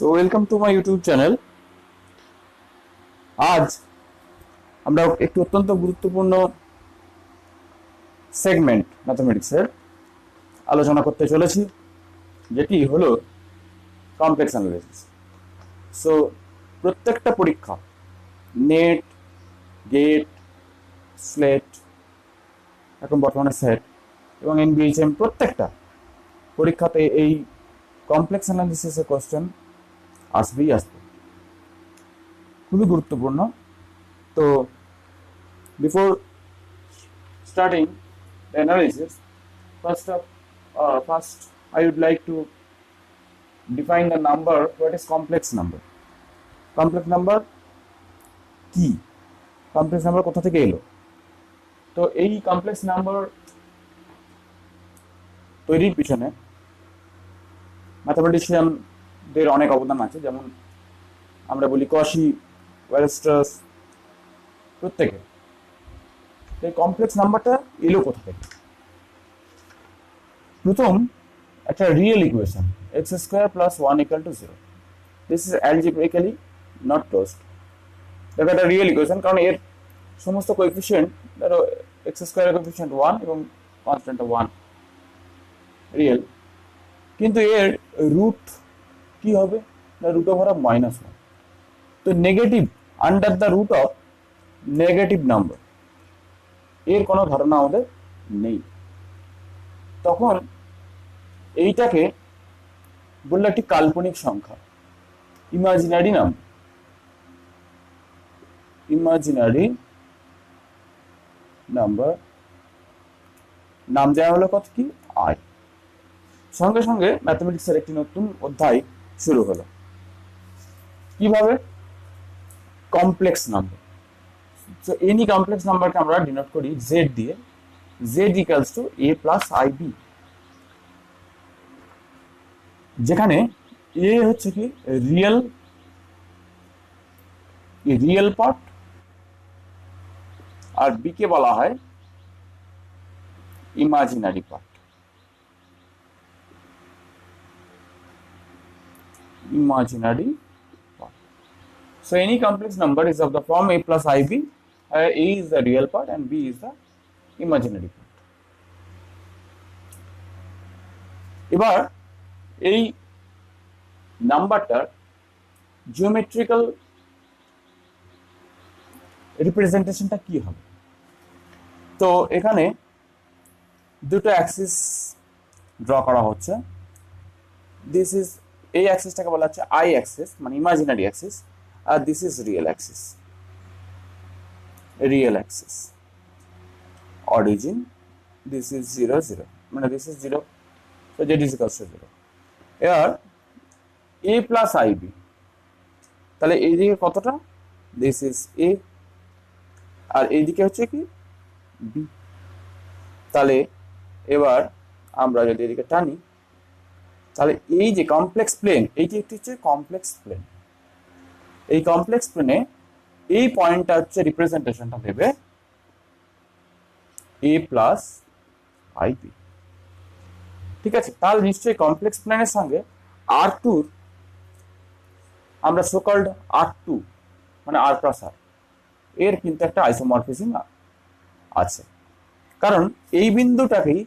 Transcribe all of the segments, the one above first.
So welcome to my YouTube channel. আজ আমরা একটি অত্যন্ত গুরুত্বপূর্ণ সেগমেন্ট ম্যাথমেটিক্সের আলোচনা করতে চলেছি, যেটি হলো কমপ্লেক্স অ্যানালিসিস। সো প্রত্যেকটা পরীক্ষা, নেট, গেট, স্লেট, এখন বর্তমানে সেট এবং এনবিএইচএম, প্রত্যেকটা পরীক্ষাতে এই কমপ্লেক্স অ্যানালিসিসের কোশ্চেন আসবেই আসবে, খুবই গুরুত্বপূর্ণ। তো before starting the analysis, first I would like to define the number. What is complex number? Complex number কি? complex number কোথা থেকে এলো? তো এই complex number তৈরির পিছনে ম্যাথমেটিশিয়ানদের অনেক অবদান আছে। যেমন আমরা বলি কশি, ওয়েলস্ট্রাস, প্রত্যেকে। এই কমপ্লেক্স নাম্বারটা এলো কোথা থেকে? প্রথম একটা real equation, x square plus 1 equal to 0। This is algebraically not closed. দেখো একটা রিয়েল ইকুয়েশন, কারণ এর সমস্ত কোএফিসিয়েন্ট, ধরো এক্স স্কোয়ারের কোএফিসিয়েন্ট 1 এবং কনস্ট্যান্ট 1, রিয়েল। কিন্তু এর রুট কি হবে? না, রুট ওভার অফ -1। তো negative, under the root of negative number, এর কোনো ধারণা আমাদের নেই। তখন এইটাকে বললো একটি কাল্পনিক সংখ্যা, ইমাজিনারি নাম্বার। ইমাজিনারি নাম্বার নাম দেওয়া হলো কত কি? আই। সঙ্গে সঙ্গে ম্যাথমেটিক্সের একটি নতুন অধ্যায় শুরু হলো। কিভাবে? Complex number. So any complex নাম্বারকে আমরা ডিনোট করি জেড দিয়ে। Z equals to a plus i b, যেখানে এ হচ্ছে কি রিয়েল পার্ট, আর বি কে বলা হয় imaginary part. Imaginary part. So any complex number is of the form a plus ib, where a is the real part and b is the imaginary part. এবার এই নাম্বারটার geometrical রিপ্রেজেন্টেশনটা কি হবে? তো এখানে দুটো অ্যাক্সিস ড্র করা হচ্ছে। দিস ইজ, এই অ্যাক্সিসটাকে বলা হচ্ছে আই অ্যাক্সিস, মানে ইমাজিনারি অ্যাক্সিস, আর this is real axis. Real axis origin, this is 0 0, মানে this is 0, so z is equals to 0. এবার a প্লাস ib, তাহলে এইদিকে কতটা? দিস ইজ a, আর এইদিকে হচ্ছে কি b। তাহলে এবার আমরা যদি এদিকে টানি, তাহলে এই যে কমপ্লেক্স প্লেন, এইটি একটি হচ্ছে কমপ্লেক্স প্লেন। এই কমপ্লেক্স প্লেনে এই পয়েন্টটা হচ্ছে রিপ্রেজেন্টেশনটা দেবে a প্লাস আইবি। ঠিক আছে, তাহলে নিশ্চয়ই কমপ্লেক্স প্লেনের সঙ্গে R2 আমরা সোকল্ড R2 মানে R প্লাস R, এর কিন্তু একটা আইসোমরফিজম আছে। কারণ এই বিন্দুটাকেই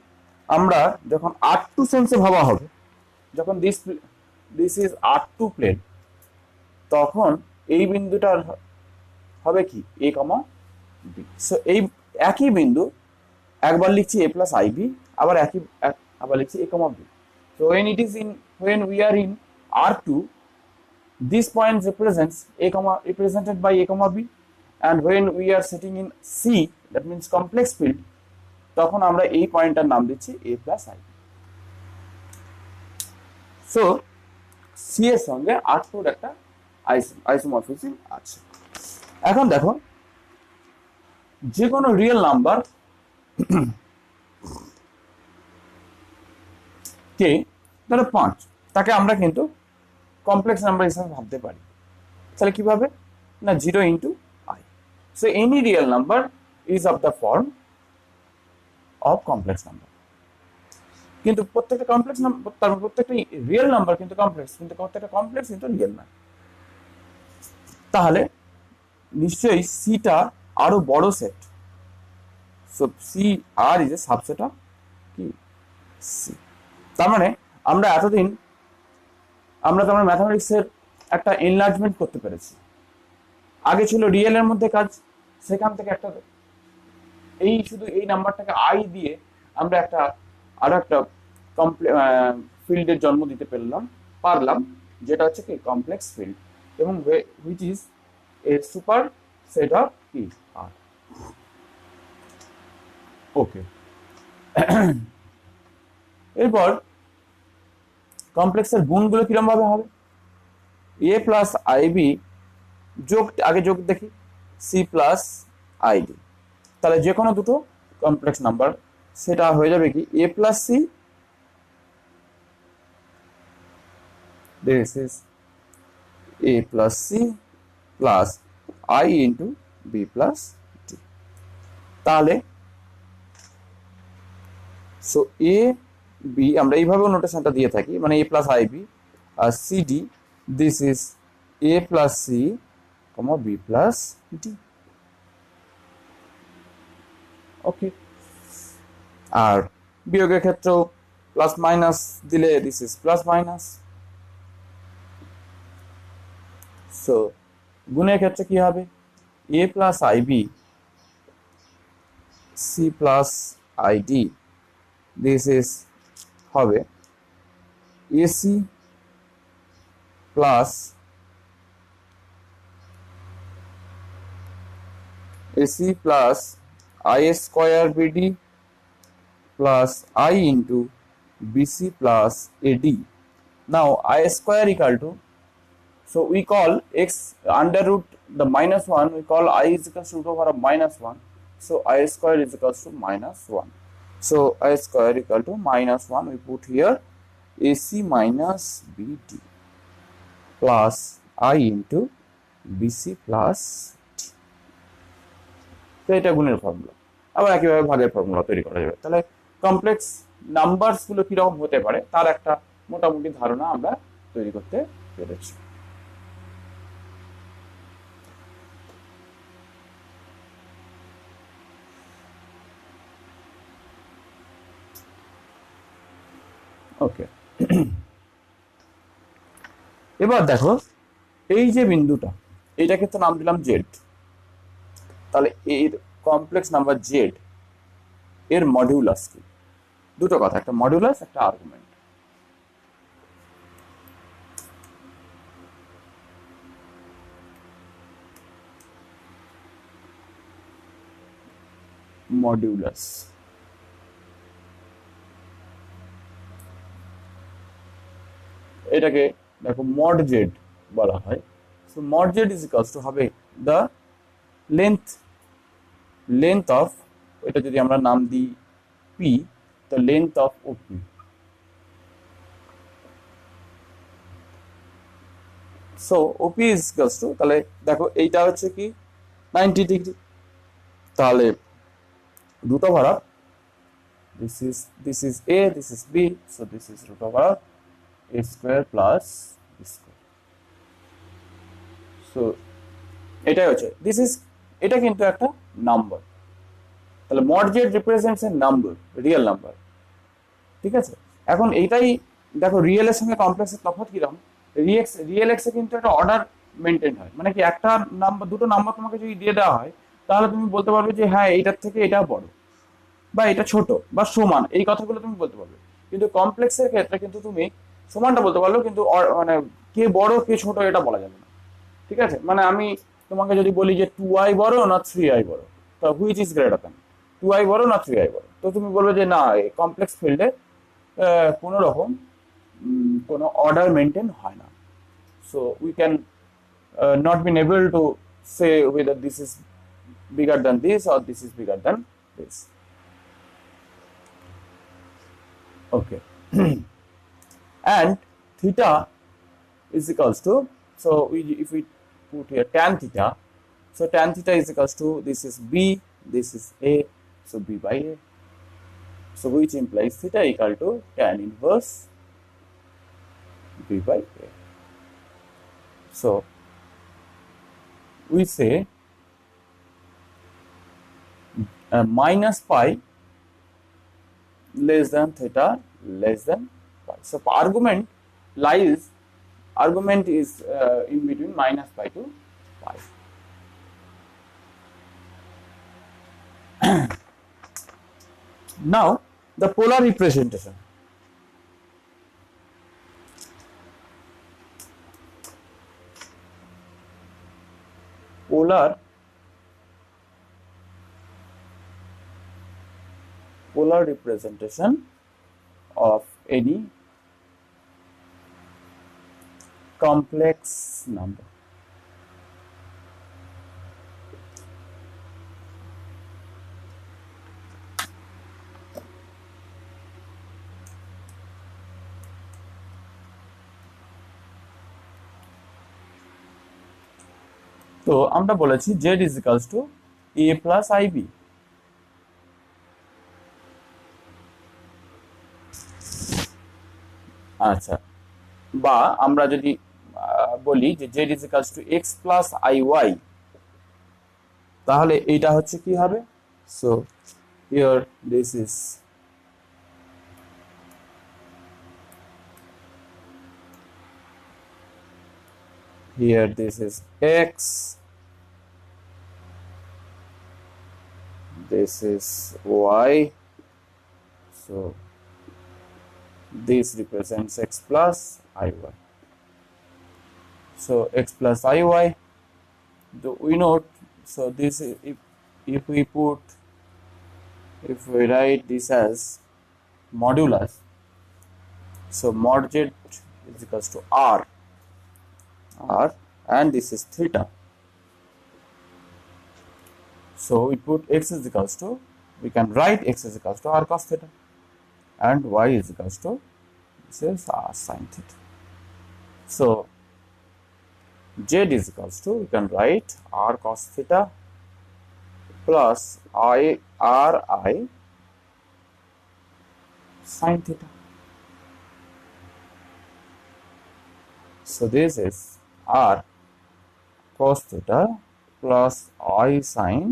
আমরা যখন R2 সেন্সে ভাবা হবে, যখন দিস ইজ R2 প্লেন, তখন এই বিন্দুটার হবে কি a, b। সো এই একই বিন্দু একবার লিখছি a প্লাস আইবি, আবার লিখছি a, b। So when we are in R2, this point represents represented by a, b, and when we are sitting in C, that means complex field, তখন আমরা এই পয়েন্টটার নাম দিচ্ছি a plus i. So C এর সঙ্গে R2 এর একটা isomorphism আছে। এখন দেখো, যে কোনো রিয়েল নাম্বার কে, ধরো 5, তাকে আমরা কিন্তু কমপ্লেক্স নাম্বার হিসেবে ভাবতে পারি। তাহলে কিভাবে? না, 0 into I. So any real number is of the form of complex number. কিন্তু প্রত্যেকটা কমপ্লেক্স নাম্বার, তার প্রত্যেকটা রিয়েল নাম্বার কিন্তু কমপ্লেক্স, কিন্তু প্রত্যেকটা কমপ্লেক্স কিন্তু রিয়েল না। তাহলে নিশ্চয়ই সিটা আরো বড় সেট। So C R is a subset of কি সি। তার মানে আমরা এতদিন তার ম্যাথামেটিক্সের একটা এনলার্জমেন্ট করতে পেরেছি। আগে ছিল রিয়েলের মধ্যে কাজ, সেখান থেকে একটা শুধু এই নাম্বারটাকে আই দিয়ে আমরা আরো একটা ফিল্ডের জন্ম দিতে পারলাম, যেটা হচ্ছে কি কমপ্লেক্স ফিল্ড, এবং which is a super set of কি আর। ওকে, এরপর কমপ্লেক্সের গুণগুলো কিরকম ভাবে হবে? এ প্লাস আইবি আগে যোগ দেখি, সি প্লাস আইডি। তাহলে যে কোনো দুটো কমপ্লেক্স নাম্বার সেটা হয়ে যাবে কি a plus c, this is a plus c plus I into b plus d। তাহলে সো এ বি আমরা এইভাবেও নোটেশনটা দিয়ে থাকি, মানে এ প্লাস আই বি আর c d, this is a plus c comma b plus d. Okay, আর বিয়োগের ক্ষেত্রেও প্লাস মাইনাস দিলে this is plus minus. So গুণের ক্ষেত্রে কি হবে? A plus i b c plus i d, this is হবে a c plus a c plus i square b d plus i into b c plus a d. Now I square equal to, so we call x under root the minus 1, we call I is equal to root over of minus 1, so I square is equal to minus 1, so I square equal to minus 1, we put here AC minus BD plus I into BC plus D। তো এটা গুণের formula. আবার একইভাবে ভাগের formula তৈরি করা যাবে। তাহলে কমপ্লেক্স নাম্বারস গুলো কিরকম হতে পারে তার একটা মোটামুটি ধারণা আমরা তৈরি করতে পেরেছি। ওকে, এবার দেখো এই যে বিন্দুটা, এইটাকে তো নাম দিলাম জেড। তাহলে এর কমপ্লেক্স নাম্বার জেড এর মডিউলাস কি? দুটো কথা, একটা মডিউলাস, একটা আর্গুমেন্ট। মডিউলাস এটাকে দেখো মড জেড বলা হয়। So mod Z is equals two হবে দ্য লেন্থ অফ, এটা যদি আমরা নাম দিই P, the length of OP। So OP is equals to, তাহলে দেখো এইটা হচ্ছে কি 90 ডিগ্রি, তাহলে root over of this is A, this is B, so this is root over of A square plus B square। So এটাই হচ্ছে এটা কিন্তু একটা নাম্বার। তাহলে মড জেড রিপ্রেজেন্টস এ নাম্বার, রিয়েল নাম্বার। ঠিক আছে, এখন এইটাই দেখো রিয়েলের সঙ্গে কমপ্লেক্সের তফাৎ কিরকম। রিয়েল এক্সে কিন্তু একটা অর্ডার মেনটেন হয়, মানে কি একটা নাম্বার, দুটো নাম্বার তোমাকে যদি দিয়ে দেওয়া হয় তাহলে তুমি বলতে পারবে যে হ্যাঁ এইটার থেকে এটা বড় বা এটা ছোট বা সমান, এই কথাগুলো তুমি বলতে পারবে। কিন্তু কমপ্লেক্সের ক্ষেত্রে কিন্তু তুমি সমানটা বলতে পারলো, কিন্তু মানে কে বড় কে ছোট এটা বলা যাবে না। ঠিক আছে, মানে আমি তোমাকে যদি বলি যে 2i বড় না 3i বড়, তো which is greater than, 2i বড় না 3i বড়, তো তুমি বলবে যে না কমপ্লেক্স ফিল্ডে কোনো রকম কোনো অর্ডার মেনটেন হয় না। So we can not been able to say whether this is bigger than this or this is bigger than this. Okay. And theta is equals to, so if we put here tan theta, so tan theta is equals to, this is B, this is A, so B by A. So which implies theta equal to tan inverse b by a. So we say minus pi less than theta less than pi. So argument is in between minus pi to pi. Now the polar representation. Polar representation of any complex number. তো আমরা বলেছি z is equals to a plus ib. আচ্ছা, বা আমরা যদি বলি যে z is equals to x plus iy, তাহলে এইটা হচ্ছে কি হবে? So here this is x, this is y, so this represents x plus iy. So x plus iy, we note, so this if we write this as modulus, so mod z is equals to r, and this is theta. So we put x is equals to, we can write x is equals to r cos theta, and y is equals to, this is r sin theta. So z is equals to, we can write r cos theta plus r I sin theta. So this is r cos theta plus I sin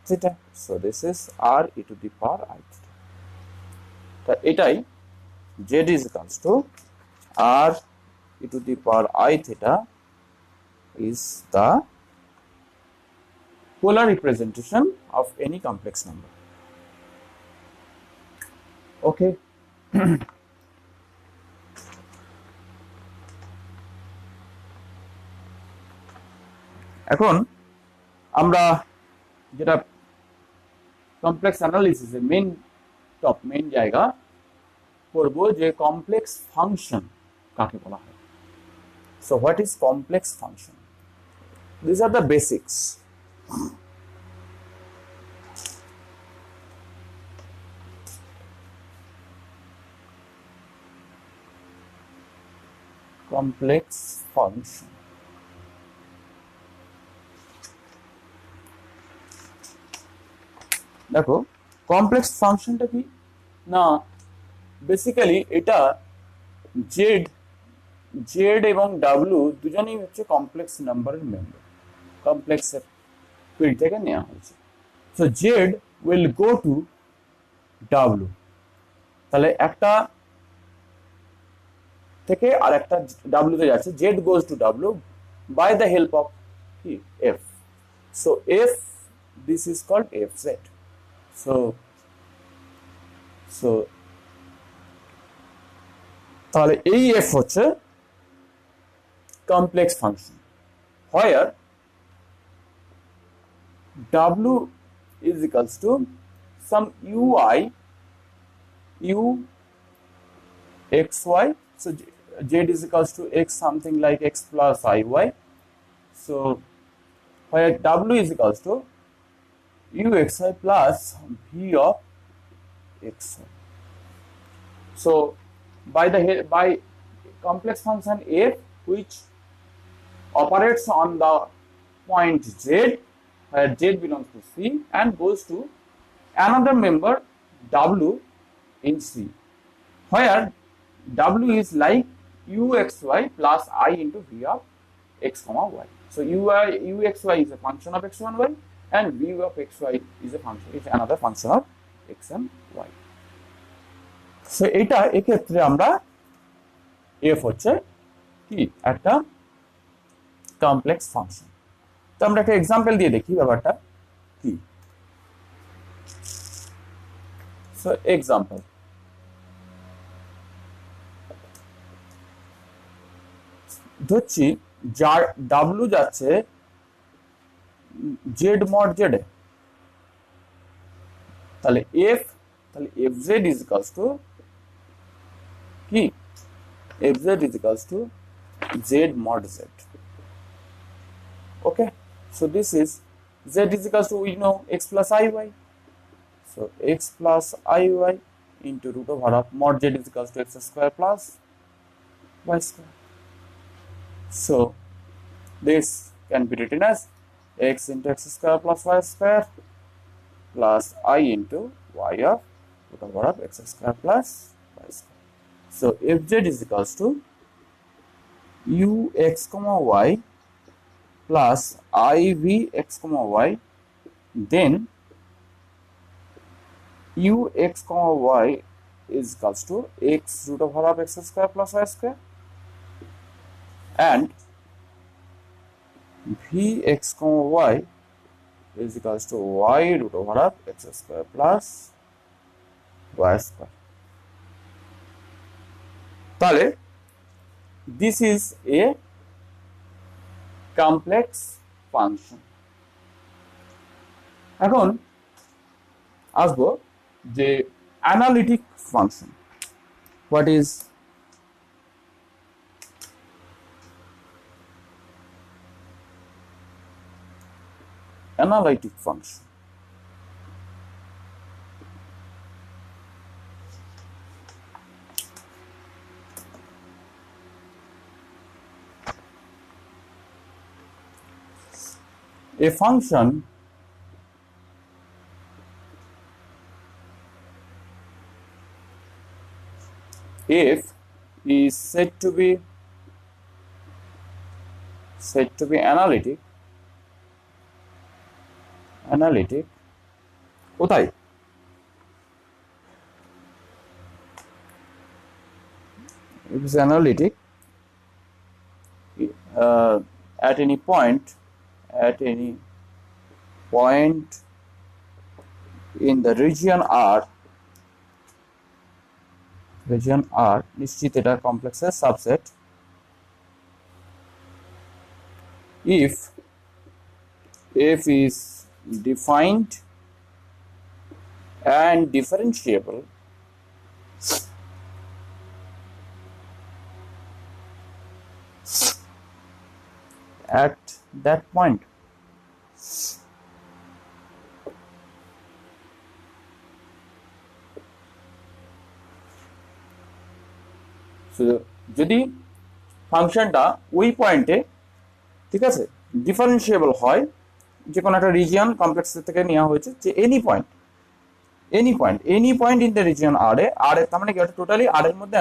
theta. So this is r e to the power I theta. So etai z is equals to r e to the power I theta is the polar representation of any complex number. Okay. এখন আমরা যেটা complex অ্যানালিসিসের main জায়গা করব, যে complex function কাকে বলা হয়। So what is complex function? These are the basics. Complex function. দেখো কমপ্লেক্স ফাংশনটা কি না, বেসিক্যালি এটা জেড এবং ডাব্লিউ দুজনেই হচ্ছে কমপ্লেক্স নাম্বারের মেম্বার, কমপ্লেক্সের ফিল্ড থেকে নেওয়া হয়েছে। So Z will go to W, তাহলে একটা থেকে আর একটা ডাব্লিউতে যাচ্ছে, Z goes to W by the help of F. So F, this is called F Z. So তাহলে এই এফ হচ্ছে complex function, where w is equals to some ui u xy. So z is equals to x something like x plus iy. So where w is equals to uxy plus v of xy. So by complex function f, which operates on the point z, where z belongs to C and goes to another member w in C, where W is like uxy plus I into V of x comma y. So uxy is a function of x1 y, and V of xy is another function of x and y. So এটা এক্ষেত্রে আমরা f হচ্ছে কি একটা complex function. তো আমরা একটা example দিয়ে দেখি ব্যাপারটা কি। সো এক্সাম্পল, ধরছি যার ডাব্লু যাচ্ছে জেড মড জেড এ, তাহলে f z is equals to কি, f z is equals to z mod z. Okay, so this is z is equals to, we know, x plus iy, so x plus iy into root over of mod z is equals to x square plus y square. So this can be written as x into x square plus y square plus I into y of root over of x square plus y square. So fz is equals to ux comma y plus iv x comma y, then ux comma y is equals to x root over of x square plus y square, and vx comma y is equals to y root over of x square plus y square. তাহলে this is a complex function. এখন আসবো যে analytic function. What is analytic function? A function f is said to be analytic কোথায়? It is analytic at any point in the region R, নিশ্চিত এটা কমপ্লেক্সের subset, if f is defined and differentiable at that point. So যদি ফাংশনটা ওই পয়েন্টে, ঠিক আছে, ডিফারেন্সিয়েবল হয়, যে কোনো একটা রিজিয়ন কমপ্লেক্স থেকে নেওয়া হয়েছে, যে any point in the region আর এ, তার মানে কি, টোটালি আর এর মধ্যে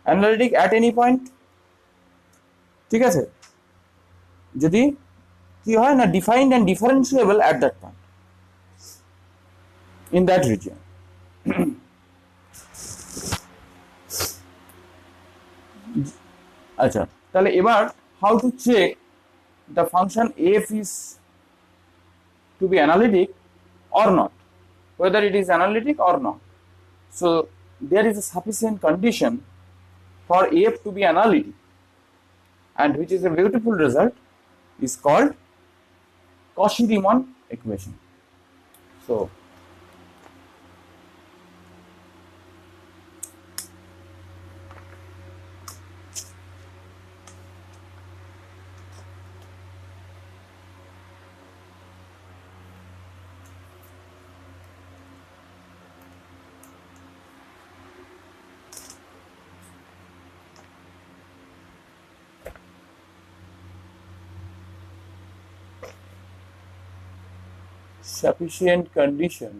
অ্যানালিটিক অ্যাট এনি পয়েন্ট, ঠিক আছে, যদি কি হয় না, defined and differentiable at that point in that region. আচ্ছা, তাহলে এবার how to check the function f is to be analytic or not, whether it is analytic or not. So there is a sufficient condition for f to be analytic, and which is a beautiful result, is called Cauchy-Riemann equation. So sufficient condition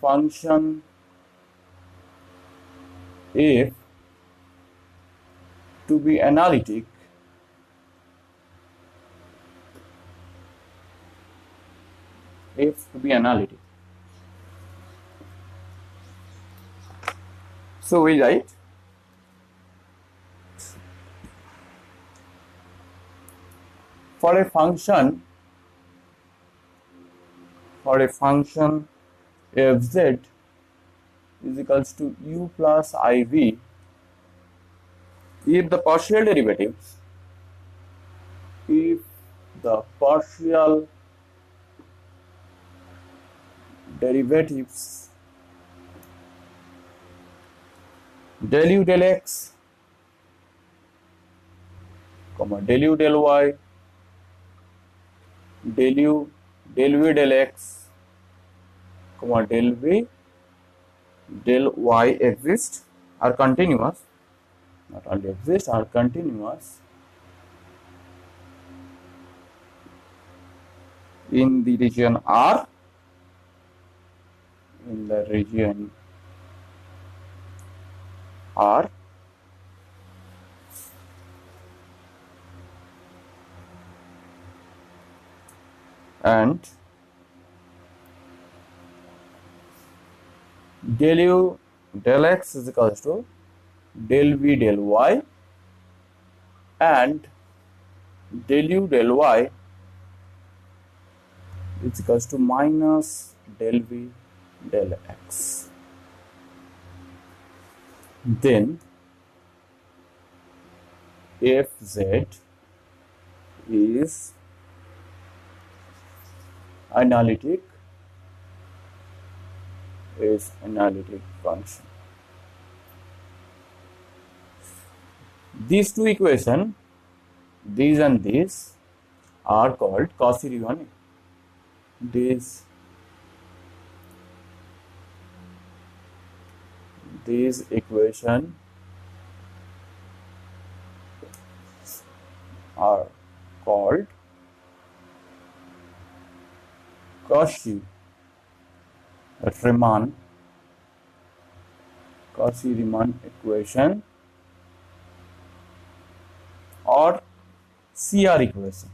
function f to be analytic, so we write for a function fz is equals to u plus iv if the partial derivatives del u del x, del u del y, del u del v del x, del v del y exist, are continuous, not only exist, are continuous in the region R, in the region R, and del u del x is equals to del v del y, and del u del y is equals to minus del v del x. Then fz is analytic function. These two equations, these and these, are called Cauchy-Riemann. These equations are called Cauchy-Riemann equation or CR equation.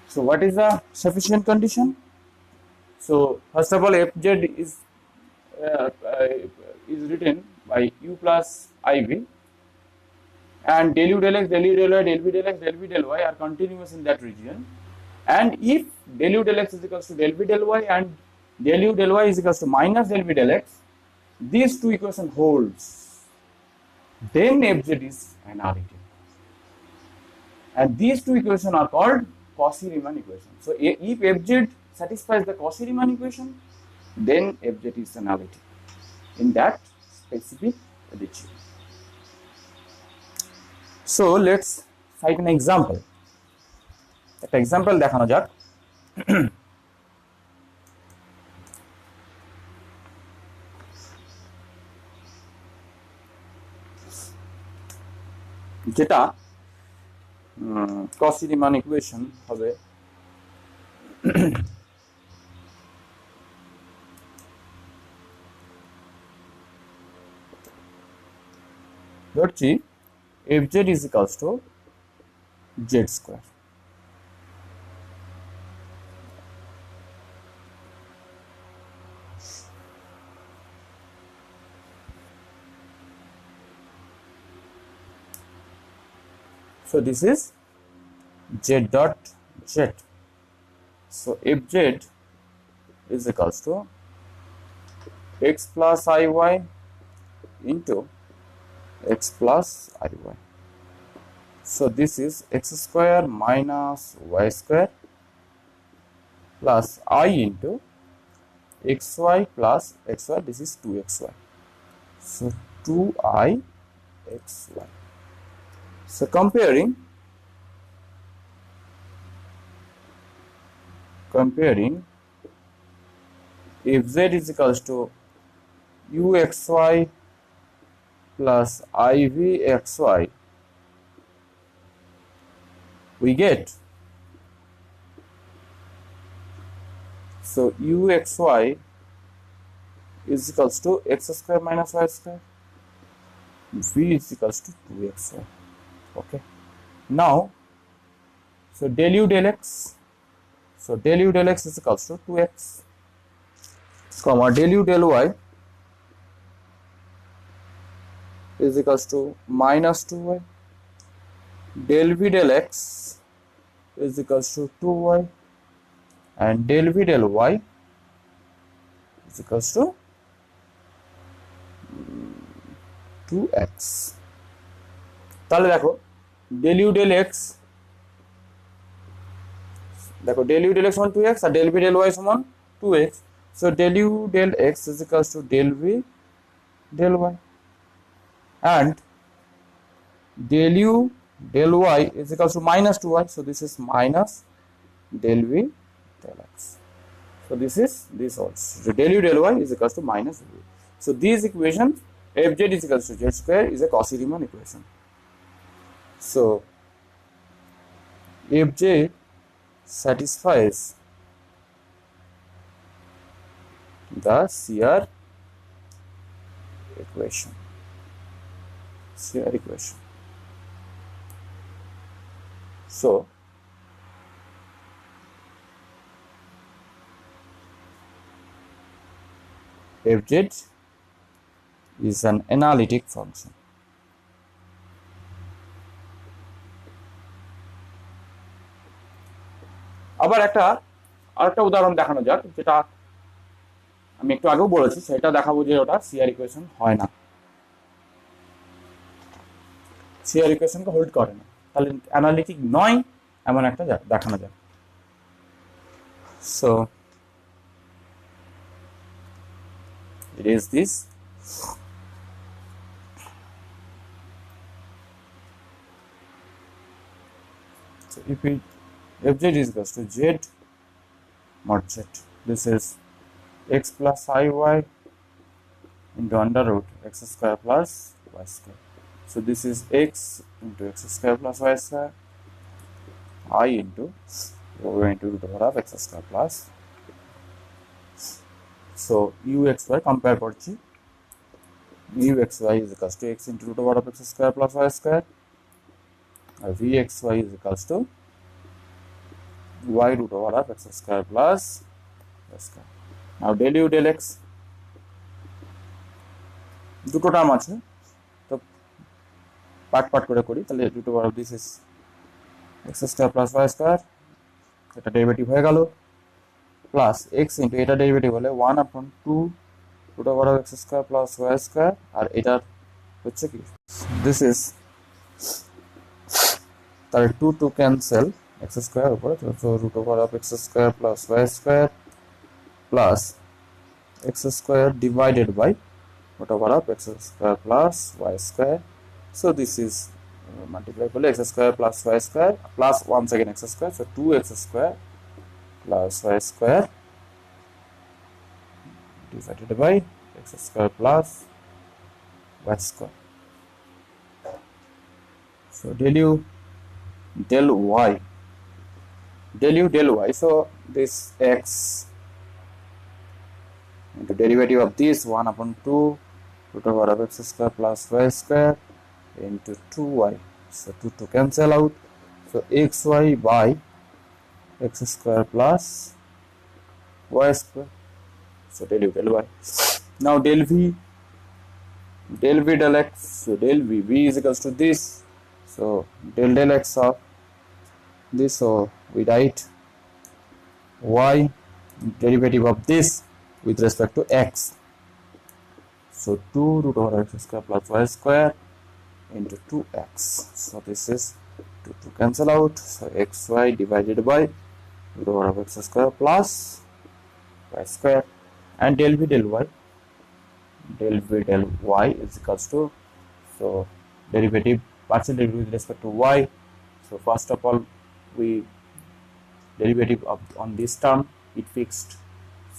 So what is the sufficient condition? So first of all, fz is written by u plus iv, and del u del x, del u del y, del v del x, del v del y are continuous in that region. And if del u del x is equals to del v del y and del u del y is equals to minus del v del x, these two equations holds, then fz is analytic. And these two equations are called Cauchy-Riemann equation. So if fz satisfies the Cauchy-Riemann equation, then fz is analytic in that specific region. So let's cite an example. একটা example দেখানো যাক। যেটা Cauchy-Riemann equation হবে ধরছি fz is equals to z square. So this is z dot z. So fz is equals to x plus iy into x plus iy. So this is x square minus y square plus I into xy plus xy. This is 2xy. So 2i xy. So comparing if z is equals to uxy plus ivxy we get, so uxy is equals to x square minus y square, v is equals to 2xy. Okay, now so del u del x, so del u del x is equals to 2x, comma del u del y is equals to minus 2y, del v del x is equals to 2y, and del v del y is equals to 2x. তাহলে দেখো del u del x, দেখো del u del x সমান 2x আর del v del y সমান 2x, so del u del x is equals to del v del y, and del u del y is equals to minus 2y, so this is minus del v del x, so this is this also, so del u del y is equals to minus v. So this equation fz is equals to z square is a Cauchy-Riemann equation. So fj satisfies the CR equation. So fz is an analytic function. আবার আরেকটা উদাহরণ দেখানো যাক, যেটা আমি একটু আগেও বলেছি, সেটা দেখাবো যে ওটা সিআর ইকুয়েশন হয় না, সিআর ইকুয়েশনকে হোল্ড করে না, তাহলে অ্যানালিটিক নয় এমন একটা দেখানো যাক। So it is this, so if fz is equals to z mod z, this is x plus iy into under root x square plus y square, so this is x into x square plus y square, I into root over of x square plus, so uxy compare করছি, uxy is equals to x into root over of x square plus y square, and vxy is equals to y root over of x square plus y square. Now del u del x, দুটো term আছে, তো part করে করি, তাহলে root over of this is x square plus y square, এটা derivative হয়ে গেল, plus x into এটা ডেরিভেটিভ হলে 1/2 root over of x square plus y square, আর এটার হচ্ছে কি, this is তাহলে 2 ক্যান্সেল x স্কয়ার উপরে, তো root over of x square plus y square plus x square divided by root over of x square plus y square, so this is multiply করলে x square plus y square plus once again x square, so 2x square plus y square divided by x square plus y square, so del u del y, so this x into derivative of this 1/2 root over of x square plus y square into 2y, so 2 cancel out, so xy by x square plus y square, so del u del y. Now del v del x, so del v is equals to this, so del x of this, so we write y derivative of this with respect to x, so 2 root over x square plus y square into 2x, so this is 2 cancel out, so xy divided by root over of x square plus y square, and del v del y is equals to, so derivative partial derivative with respect to y, so first of all we derivative of on this term it fixed,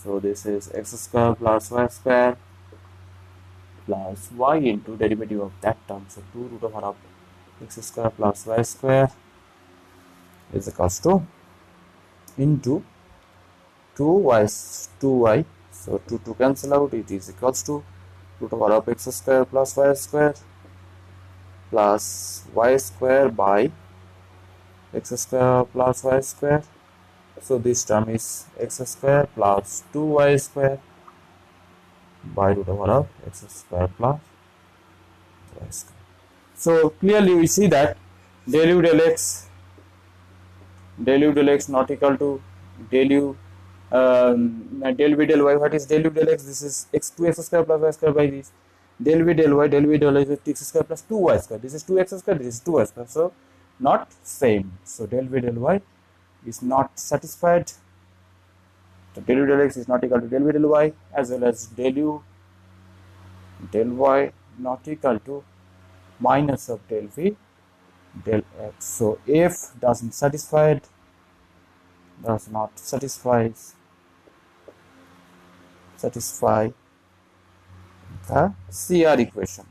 so this is x square plus y square plus y into derivative of that term, so 2 root over of x square plus y square is equals to into 2y, so 2 cancel out, it is equals to root over of x square plus y square plus y square by x square plus y square. So this term is x square plus 2y square by root over of x square plus y square. So clearly we see that del u del x not equal to del u del v del y. What is del u del x? This is x square plus y square by this. Del v del y is x square plus 2y square. This is 2x square, this is 2y square. So not same. So del v del y is not satisfied. So del u del x is not equal to del v del y, as well as del u del y not equal to minus of del v del x. So f does not satisfy the CR equation.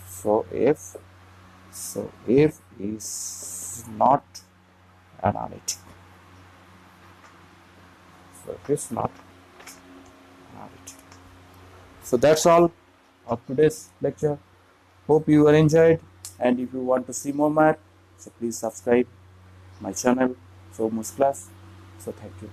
So f is not analytic. So it is not analytic. So that's all of today's lecture. Hope you are enjoyed, and if you want to see more math, so please subscribe my channel, Soumya's Class. So thank you.